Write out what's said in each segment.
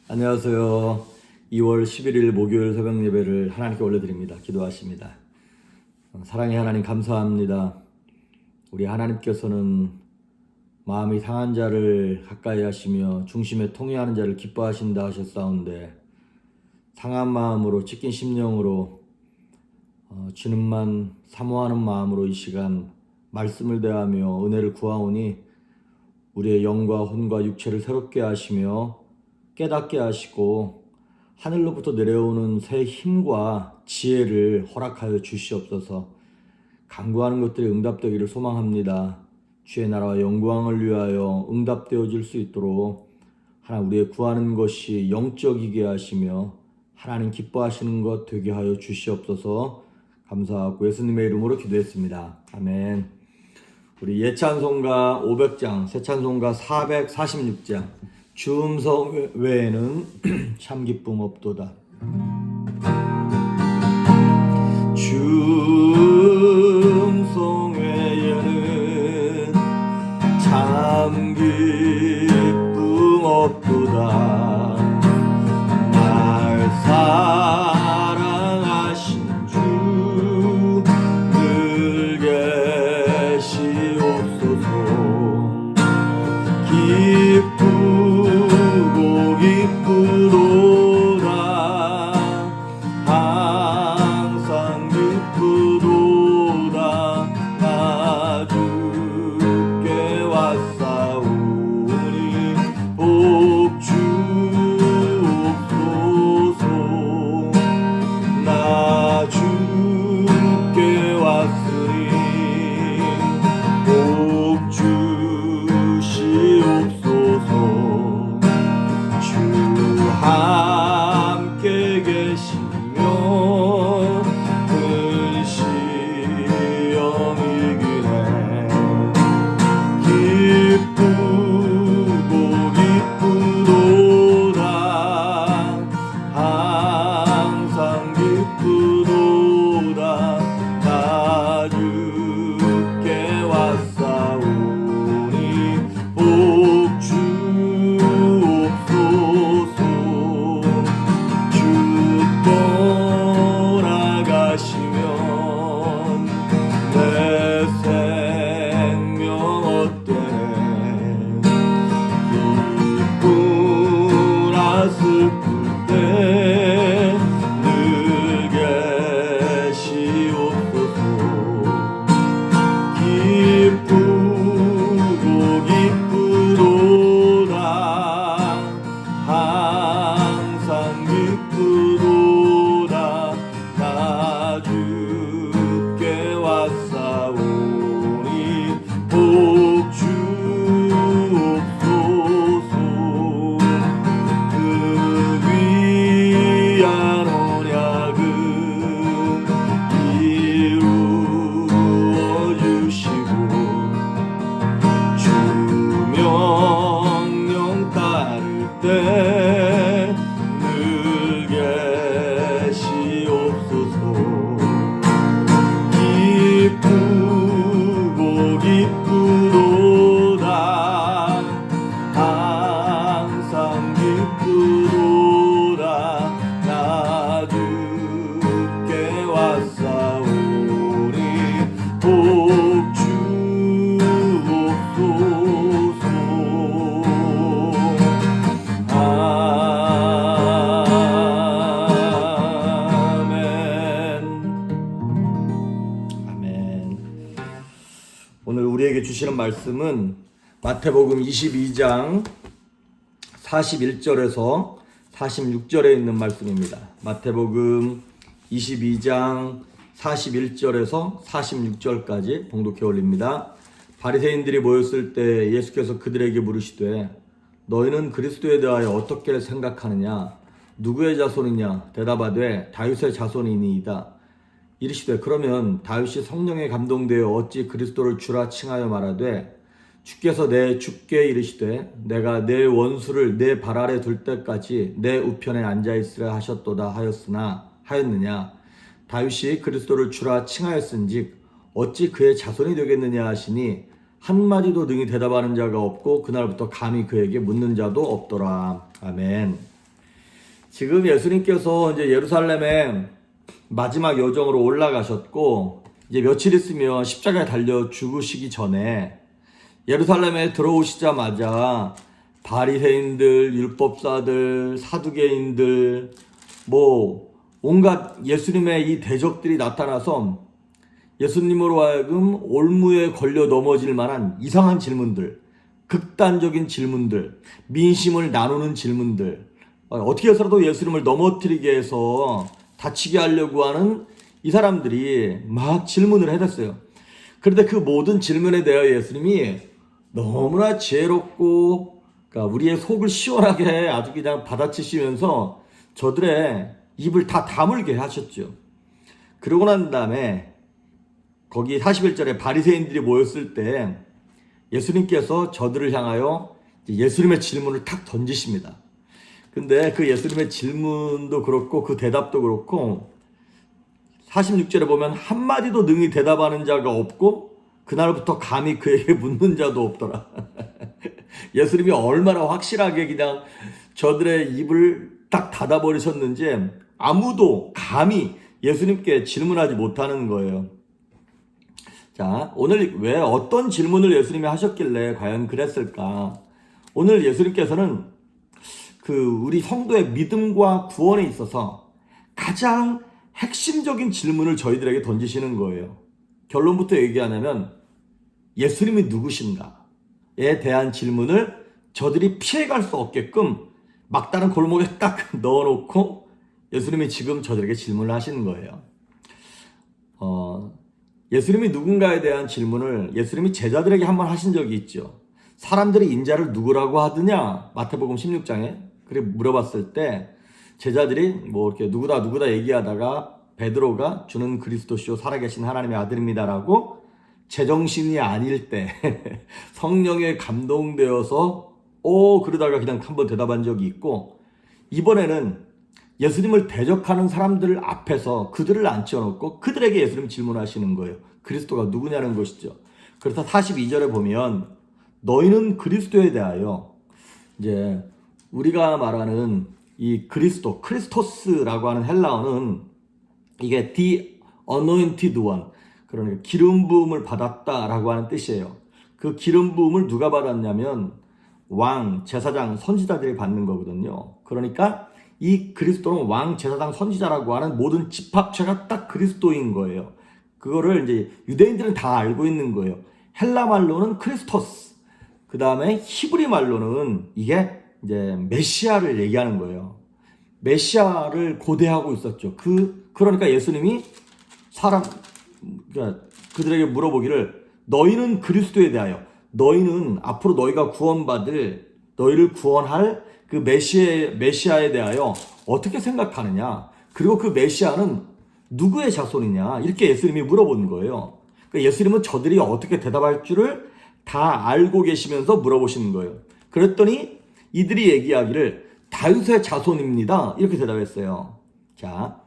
안녕하세요. 2월 11일 목요일 새벽 예배를 하나님께 올려드립니다. 기도하십니다. 사랑의 하나님 감사합니다. 우리 하나님께서는 마음이 상한 자를 가까이 하시며 중심에 통회하는 자를 기뻐하신다 하셨사온데, 상한 마음으로 찢긴 심령으로 주님만 사모하는 마음으로 이 시간 말씀을 대하며 은혜를 구하오니 우리의 영과 혼과 육체를 새롭게 하시며 깨닫게 하시고 하늘로부터 내려오는 새 힘과 지혜를 허락하여 주시옵소서. 간구하는 것들이 응답되기를 소망합니다. 주의 나라와 영광을 위하여 응답되어질 수 있도록 하나님 우리의 구하는 것이 영적이게 하시며 하나님 기뻐하시는 것 되게 하여 주시옵소서. 감사하고 예수님의 이름으로 기도했습니다. 아멘. 우리 예찬송가 500장, 새찬송가 446장, 주 음성 외에는 참 기쁨 없도다. 주 음성 외에는 참 기쁨 없도다. 날 사랑하신 주 늘 계시옵소서. 기쁘도다. 항상 기쁘도다. 나 주께 왔사오니 복 주옵소서. 나 주께 왔으니 복 주시옵소서. 함께 계시며 큰 시험이기네. 기쁘도다. 항상 기쁘도다. 나 주께 왔사오니 복 주옵소서. 떠나가시면 내 생명 어때네. 기쁘나 슬플 때 늘 계시옵소서. 기쁘도다. 항상 기쁘도다. 나 주께 왔사오니 복 주옵소서. 그 위한 언약은 이루어 주시고 주 명령 따를 때 늘 계시옵소서. 기쁘도다. 항상 기쁘도다. 나 주께 왔사오니 복 주옵소서. 오늘 우리에게 주시는 말씀은 마태복음 22장 41절에서 46절에 있는 말씀입니다. 마태복음 22장 41절에서 46절까지 봉독해 올립니다. 바리새인들이 모였을 때 예수께서 그들에게 물으시되 너희는 그리스도에 대하여 어떻게 생각하느냐? 누구의 자손이냐? 대답하되 다윗의 자손이니이다. 이르시되 그러면 다윗이 성령에 감동되어 어찌 그리스도를 주라 칭하여 말하되 주께서 내 주께 이르시되 내가 내 원수를 내 발 아래 둘 때까지 내 우편에 앉아있으라 하셨도다 하였느냐. 다윗이 그리스도를 주라 칭하였은즉 어찌 그의 자손이 되겠느냐 하시니 한마디도 능히 대답하는 자가 없고 그날부터 감히 그에게 묻는 자도 없더라. 아멘. 지금 예수님께서 이제 예루살렘에 마지막 여정으로 올라가셨고, 이제 며칠 있으면 십자가에 달려 죽으시기 전에 예루살렘에 들어오시자마자 바리새인들, 율법사들, 사두개인들, 뭐 온갖 예수님의 이 대적들이 나타나서 예수님으로 하여금 올무에 걸려 넘어질 만한 이상한 질문들, 극단적인 질문들, 민심을 나누는 질문들, 어떻게 해서라도 예수님을 넘어뜨리게 해서 다치게 하려고 하는 이 사람들이 막 질문을 해댔어요. 그런데 그 모든 질문에 대하여 예수님이 너무나 지혜롭고, 그러니까 우리의 속을 시원하게 아주 그냥 받아치시면서 저들의 입을 다 다물게 하셨죠. 그러고 난 다음에 거기 41절에 바리새인들이 모였을 때 예수님께서 저들을 향하여 예수님의 질문을 탁 던지십니다. 근데 그 예수님의 질문도 그렇고 그 대답도 그렇고 46절에 보면 한마디도 능히 대답하는 자가 없고 그날부터 감히 그에게 묻는 자도 없더라. 예수님이 얼마나 확실하게 그냥 저들의 입을 딱 닫아버리셨는지 아무도 감히 예수님께 질문하지 못하는 거예요. 자, 오늘 왜 어떤 질문을 예수님이 하셨길래 과연 그랬을까? 오늘 예수님께서는 우리 성도의 믿음과 구원에 있어서 가장 핵심적인 질문을 저희들에게 던지시는 거예요. 결론부터 얘기하냐면 예수님이 누구신가에 대한 질문을 저들이 피해갈 수 없게끔 막다른 골목에 딱 넣어놓고 예수님이 지금 저들에게 질문을 하시는 거예요. 예수님이 누군가에 대한 질문을 예수님이 제자들에게 한번 하신 적이 있죠. 사람들이 인자를 누구라고 하느냐? 마태복음 16장에 그래 물어봤을 때 제자들이 뭐 이렇게 누구다 얘기하다가 베드로가 주는 그리스도시요 살아계신 하나님의 아들입니다라고 제정신이 아닐 때 성령에 감동되어서 그러다가 그냥 한번 대답한 적이 있고, 이번에는 예수님을 대적하는 사람들 앞에서 그들을 앉혀놓고 그들에게 예수님 질문하시는 거예요. 그리스도가 누구냐는 것이죠. 그래서 42절에 보면 너희는 그리스도에 대하여, 이제 우리가 말하는 이 그리스도, 크리스토스라고 하는 헬라어는 이게 the anointed one, 그러니까 기름 부음을 받았다라고 하는 뜻이에요. 그 기름 부음을 누가 받았냐면 왕, 제사장, 선지자들이 받는 거거든요. 그러니까 이 그리스도는 왕, 제사장, 선지자라고 하는 모든 집합체가 딱 그리스도인 거예요. 그거를 이제 유대인들은 다 알고 있는 거예요. 헬라 말로는 크리스토스, 그 다음에 히브리 말로는 이게 이제 메시아를 얘기하는 거예요. 메시아를 고대하고 있었죠. 그러니까 예수님이 그러니까 그들에게 물어보기를 너희는 그리스도에 대하여, 너희는 앞으로 너희가 구원받을, 너희를 구원할 그 메시아에 대하여 어떻게 생각하느냐? 그리고 그 메시아는 누구의 자손이냐? 이렇게 예수님이 물어본 거예요. 그러니까 예수님은 저들이 어떻게 대답할 줄을 다 알고 계시면서 물어보시는 거예요. 그랬더니 이들이 얘기하기를 다윗의 자손입니다. 이렇게 대답했어요. 자,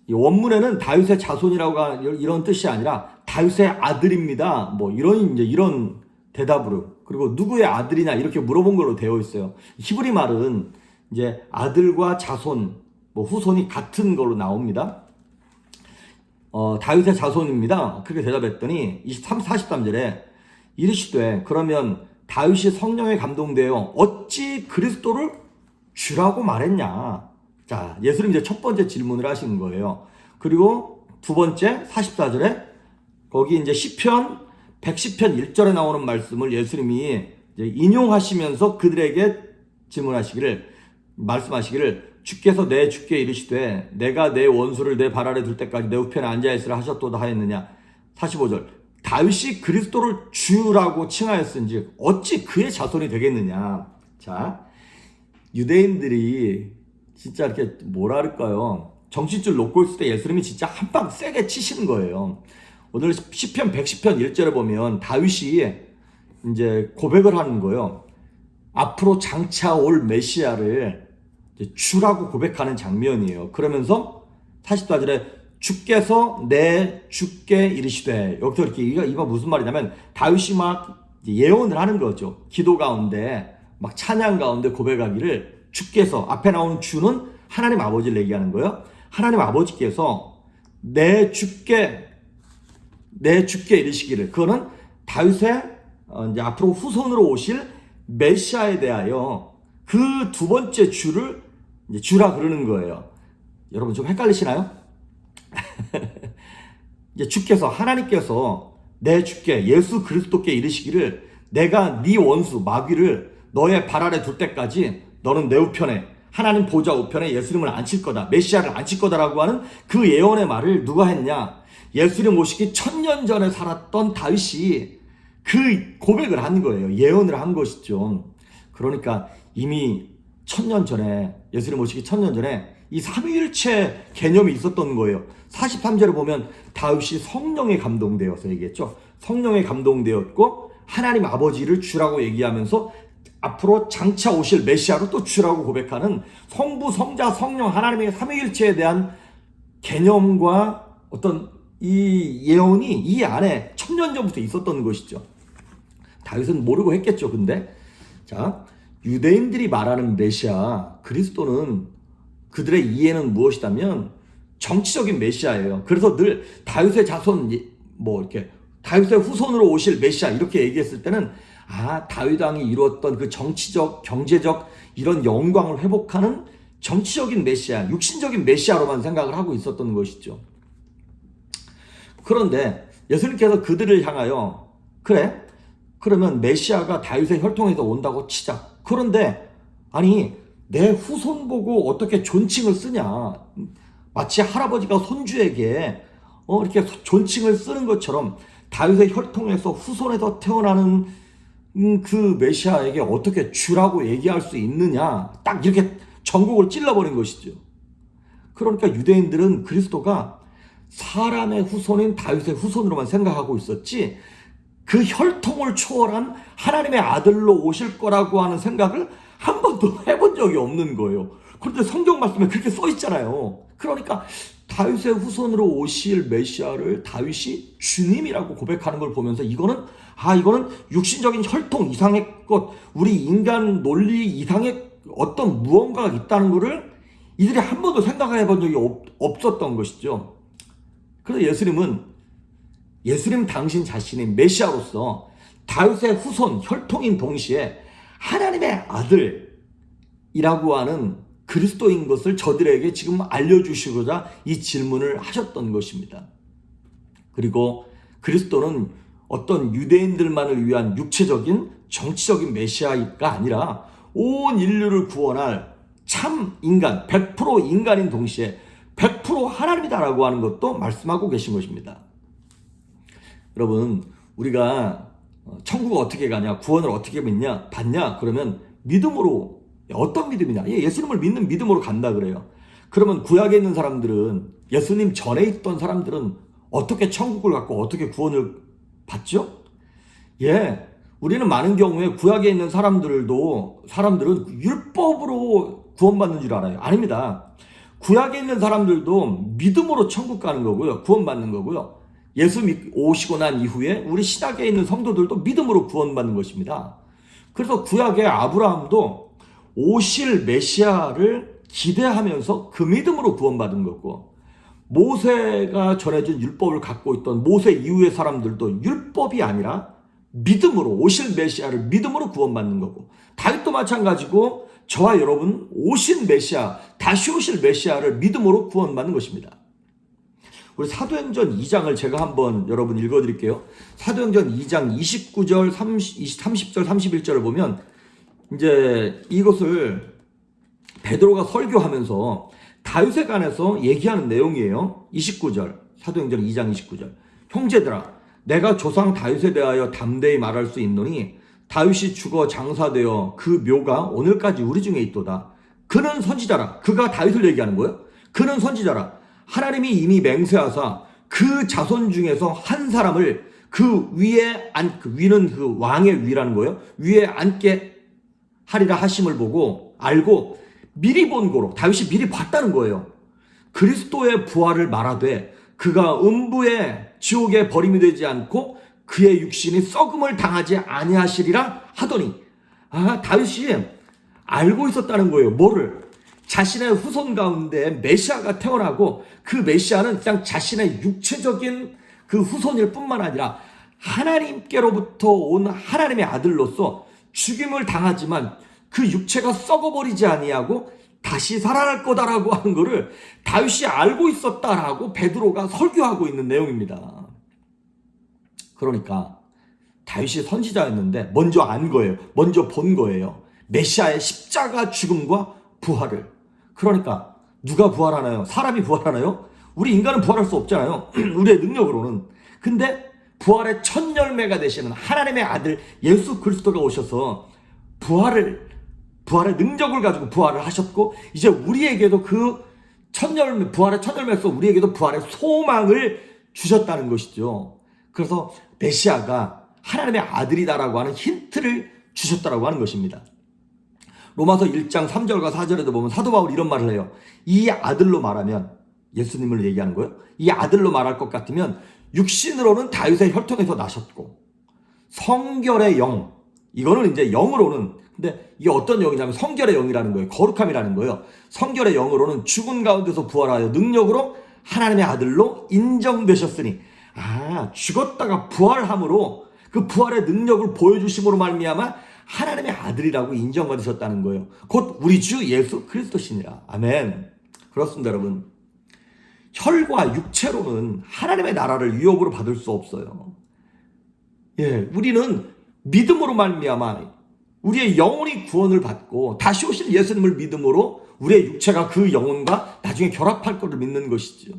이 원문에는 다윗의 자손이라고 하는 이런 뜻이 아니라 다윗의 아들입니다. 뭐 이런 대답으로, 그리고 누구의 아들이냐 이렇게 물어본 걸로 되어 있어요. 히브리 말은 이제 아들과 자손, 뭐 후손이 같은 걸로 나옵니다. 다윗의 자손입니다. 그렇게 대답했더니 23, 43절에 이르시되 그러면 다윗이 성령에 감동되어 어찌 그리스도를 주라고 말했냐? 자, 예수님 이제 첫 번째 질문을 하시는 거예요. 그리고 두 번째 44절에 거기 이제 시편 110편 1절에 나오는 말씀을 예수님이 이제 인용하시면서 그들에게 말씀하시기를 주께서 내 주께 이르시되 내가 내 원수를 내 발 아래 둘 때까지 내 우편에 앉아있으라 하셨도다 하였느냐. 45절 다윗이 그리스도를 주라고 칭하였은지 어찌 그의 자손이 되겠느냐. 자, 유대인들이 진짜 이렇게 뭐랄까요, 정신줄 놓고 있을 때 예수님이 진짜 한 방 세게 치시는 거예요. 오늘 시편 110편 1절에 보면 다윗이 이제 고백을 하는 거예요. 앞으로 장차 올 메시아를 주라고 고백하는 장면이에요. 그러면서 44절에 주께서 내 주께 이르시되, 여기서 이렇게 이거 무슨 말이냐면 다윗이 막 예언을 하는 거죠. 기도 가운데 막 찬양 가운데 고백하기를 주께서, 앞에 나오는 주는 하나님 아버지를 얘기하는 거예요. 하나님 아버지께서 내 주께 이르시기를, 그거는 다윗의 이제 앞으로 후손으로 오실 메시아에 대하여 그 두 번째 주를 이제 주라 그러는 거예요. 여러분 좀 헷갈리시나요? 이제 주께서, 하나님께서 내 주께 예수 그리스도께 이르시기를, 내가 네 원수 마귀를 너의 발 아래 둘 때까지 너는 내 우편에, 하나님 보좌 우편에 예수님을 앉힐 거다, 메시아를 앉힐 거다라고 하는 그 예언의 말을 누가 했냐? 예수님 오시기 1000년 전에 살았던 다윗이 그 고백을 한 거예요. 예언을 한 것이죠. 그러니까 이미 1000년 전에, 예수님 오시기 1000년 전에 이 삼위일체 개념이 있었던 거예요. 43절에 보면 다윗이 성령에 감동되어서 얘기했죠. 성령에 감동되었고 하나님 아버지를 주라고 얘기하면서 앞으로 장차 오실 메시아로 또 주라고 고백하는 성부, 성자, 성령, 하나님의 삼위일체에 대한 개념과 어떤 이 예언이 이 안에 1000년 전부터 있었던 것이죠. 다윗은 모르고 했겠죠. 근데 자, 유대인들이 말하는 메시아 그리스도는 그들의 이해는 무엇이다면 정치적인 메시아예요. 그래서 늘 다윗의 자손, 뭐 이렇게 다윗의 후손으로 오실 메시아 이렇게 얘기했을 때는 다윗 왕이 이루었던 그 정치적, 경제적 이런 영광을 회복하는 정치적인 메시아, 육신적인 메시아로만 생각을 하고 있었던 것이죠. 그런데 예수님께서 그들을 향하여, 그래, 그러면 메시아가 다윗의 혈통에서 온다고 치자. 그런데 아니 내 후손 보고 어떻게 존칭을 쓰냐? 마치 할아버지가 손주에게 이렇게 존칭을 쓰는 것처럼 다윗의 혈통에서 후손에서 태어나는 그 메시아에게 어떻게 주라고 얘기할 수 있느냐? 딱 이렇게 전곡을 찔러버린 것이죠. 그러니까 유대인들은 그리스도가 사람의 후손인 다윗의 후손으로만 생각하고 있었지, 그 혈통을 초월한 하나님의 아들로 오실 거라고 하는 생각을 한 번도 해본 적이 없는 거예요. 그런데 성경 말씀에 그렇게 써 있잖아요. 그러니까 다윗의 후손으로 오실 메시아를 다윗이 주님이라고 고백하는 걸 보면서 이거는 육신적인 혈통 이상의 것, 우리 인간 논리 이상의 어떤 무언가가 있다는 것을 이들이 한 번도 생각해 본 적이 없었던 것이죠. 그래서 예수님 당신 자신이 메시아로서 다윗의 후손, 혈통인 동시에 하나님의 아들이라고 하는 그리스도인 것을 저들에게 지금 알려주시고자 이 질문을 하셨던 것입니다. 그리고 그리스도는 어떤 유대인들만을 위한 육체적인 정치적인 메시아가 아니라 온 인류를 구원할 참 인간, 100% 인간인 동시에 100% 하나님이다라고 하는 것도 말씀하고 계신 것입니다. 여러분, 우리가 천국을 어떻게 가냐, 구원을 어떻게 받냐, 그러면 믿음으로, 어떤 믿음이냐? 예수님을 믿는 믿음으로 간다 그래요. 그러면 구약에 있는 사람들은, 예수님 전에 있던 사람들은 어떻게 천국을 갖고 어떻게 구원을 받죠? 우리는 많은 경우에 구약에 있는 사람들은 율법으로 구원받는 줄 알아요. 아닙니다. 구약에 있는 사람들도 믿음으로 천국 가는 거고요. 구원받는 거고요. 예수 오시고 난 이후에 우리 신약에 있는 성도들도 믿음으로 구원받는 것입니다. 그래서 구약의 아브라함도 오실 메시아를 기대하면서 그 믿음으로 구원받은 거고, 모세가 전해준 율법을 갖고 있던 모세 이후의 사람들도 율법이 아니라 믿음으로, 오실 메시아를 믿음으로 구원받는 거고, 다윗도 마찬가지고 저와 여러분 오신 메시아, 다시 오실 메시아를 믿음으로 구원받는 것입니다. 우리 사도행전 2장을 제가 한번 여러분 읽어드릴게요. 사도행전 2장 29절, 30절, 31절을 보면 이제 이것을 베드로가 설교하면서 다윗에 관해서 얘기하는 내용이에요. 29절, 사도행전 2장 29절. 형제들아, 내가 조상 다윗에 대하여 담대히 말할 수 있노니 다윗이 죽어 장사되어 그 묘가 오늘까지 우리 중에 있도다. 그는 선지자라. 그가 다윗을 얘기하는 거예요. 그는 선지자라. 하나님이 이미 맹세하사 그 자손 중에서 한 사람을 그 위에 그 위는 그 왕의 위라는 거예요. 위에 앉게 하리라 하심을 보고 알고 미리 본 거로, 다윗이 미리 봤다는 거예요. 그리스도의 부활을 말하되 그가 음부의 지옥에 버림이 되지 않고 그의 육신이 썩음을 당하지 아니하시리라 하더니, 다윗이 알고 있었다는 거예요. 뭐를? 자신의 후손 가운데 메시아가 태어나고 그 메시아는 그냥 자신의 육체적인 그 후손일 뿐만 아니라 하나님께로부터 온 하나님의 아들로서 죽임을 당하지만 그 육체가 썩어버리지 아니하고 다시 살아날 거다라고 하는 것을 다윗이 알고 있었다라고 베드로가 설교하고 있는 내용입니다. 그러니까 다윗이 선지자였는데 먼저 안 거예요. 먼저 본 거예요. 메시아의 십자가 죽음과 부활을. 그러니까 누가 부활하나요? 사람이 부활하나요? 우리 인간은 부활할 수 없잖아요. 우리의 능력으로는. 근데 부활의 첫 열매가 되시는 하나님의 아들 예수 그리스도가 오셔서 부활의 능력을 가지고 부활을 하셨고, 이제 우리에게도 그 첫 열매, 부활의 첫 열매에서 우리에게도 부활의 소망을 주셨다는 것이죠. 그래서 메시아가 하나님의 아들이다라고 하는 힌트를 주셨다라고 하는 것입니다. 로마서 1장 3절과 4절에도 보면 사도 바울이 이런 말을 해요. 이 아들로 말하면, 예수님을 얘기하는 거예요. 이 아들로 말할 것 같으면 육신으로는 다윗의 혈통에서 나셨고 성결의 영, 이거는 이제 영으로는, 근데 이게 어떤 영이냐면 성결의 영이라는 거예요. 거룩함이라는 거예요. 성결의 영으로는 죽은 가운데서 부활하여 능력으로 하나님의 아들로 인정되셨으니, 죽었다가 부활함으로 그 부활의 능력을 보여주심으로 말미암아 하나님의 아들이라고 인정받으셨다는 거예요. 곧 우리 주 예수 그리스도시니라. 아멘. 그렇습니다, 여러분. 혈과 육체로는 하나님의 나라를 유업으로 받을 수 없어요. 우리는 믿음으로 말미암아 우리의 영혼이 구원을 받고 다시 오실 예수님을 믿음으로 우리의 육체가 그 영혼과 나중에 결합할 것을 믿는 것이죠.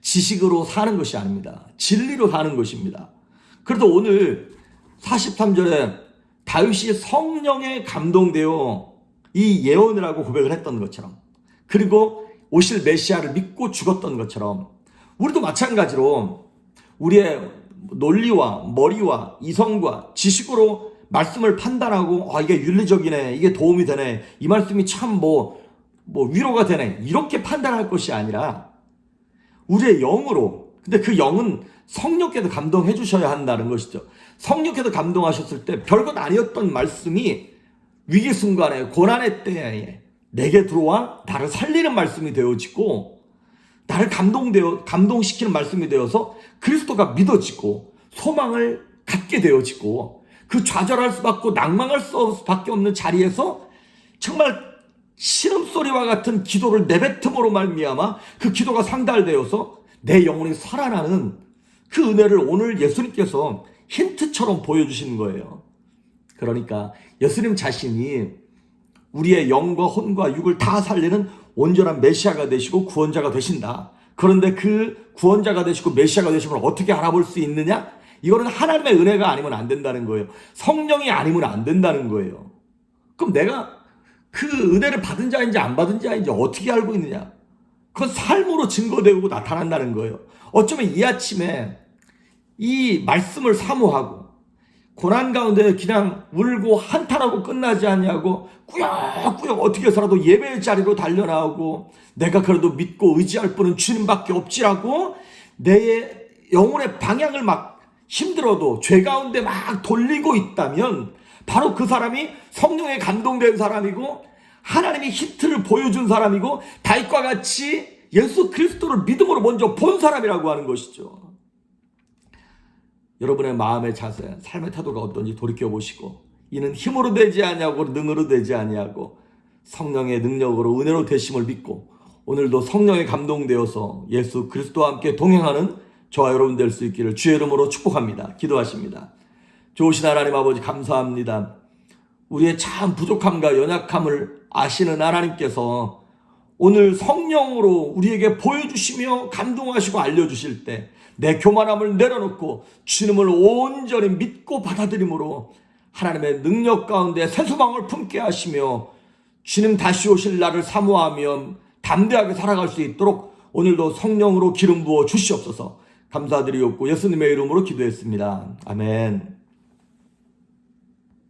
지식으로 사는 것이 아닙니다. 진리로 사는 것입니다. 그래서 오늘 43절에 다윗이 성령에 감동되어 이 예언을 하고 고백을 했던 것처럼, 그리고 오실 메시아를 믿고 죽었던 것처럼, 우리도 마찬가지로 우리의 논리와 머리와 이성과 지식으로 말씀을 판단하고 이게 윤리적이네, 이게 도움이 되네, 이 말씀이 참 위로가 되네, 이렇게 판단할 것이 아니라 우리의 영으로, 근데 그 영은 성령께서 감동해 주셔야 한다는 것이죠. 성령께서 감동하셨을 때 별것 아니었던 말씀이 위기 순간에, 고난의 때에 내게 들어와 나를 살리는 말씀이 되어지고, 나를 감동시키는 말씀이 되어서 그리스도가 믿어지고 소망을 갖게 되어지고, 그 좌절할 수밖에 낭망할 수밖에 없는 자리에서 정말 신음소리와 같은 기도를 내뱉음으로 말미암아 그 기도가 상달되어서 내 영혼이 살아나는 그 은혜를 오늘 예수님께서 힌트처럼 보여주시는 거예요. 그러니까 예수님 자신이 우리의 영과 혼과 육을 다 살리는 온전한 메시아가 되시고 구원자가 되신다. 그런데 그 구원자가 되시고 메시아가 되심을 어떻게 알아볼 수 있느냐? 이거는 하나님의 은혜가 아니면 안 된다는 거예요. 성령이 아니면 안 된다는 거예요. 그럼 내가 그 은혜를 받은 자인지 안 받은 자인지 어떻게 알고 있느냐? 그건 삶으로 증거되고 나타난다는 거예요. 어쩌면 이 아침에 이 말씀을 사모하고 고난 가운데 그냥 울고 한탄하고 끝나지 않냐고 꾸역꾸역 어떻게 해서라도 예배의 자리로 달려나오고, 내가 그래도 믿고 의지할 분은 주님밖에 없지라고 내 영혼의 방향을 막 힘들어도 죄 가운데 막 돌리고 있다면 바로 그 사람이 성령에 감동된 사람이고 하나님이 힌트를 보여준 사람이고 다윗과 같이 예수 그리스도를 믿음으로 먼저 본 사람이라고 하는 것이죠. 여러분의 마음의 자세, 삶의 태도가 어떤지 돌이켜보시고, 이는 힘으로 되지 아니하고 능으로 되지 아니하고 성령의 능력으로 은혜로 되심을 믿고 오늘도 성령에 감동되어서 예수 그리스도와 함께 동행하는 저와 여러분 될 수 있기를 주의 이름으로 축복합니다. 기도하십니다. 좋으신 하나님 아버지, 감사합니다. 우리의 참 부족함과 연약함을 아시는 하나님께서 오늘 성령으로 우리에게 보여주시며 감동하시고 알려주실 때 내 교만함을 내려놓고 주님을 온전히 믿고 받아들임으로 하나님의 능력 가운데 새 소망을 품게 하시며 주님 다시 오실 날을 사모하며 담대하게 살아갈 수 있도록 오늘도 성령으로 기름 부어 주시옵소서. 감사드리옵고 예수님의 이름으로 기도했습니다. 아멘.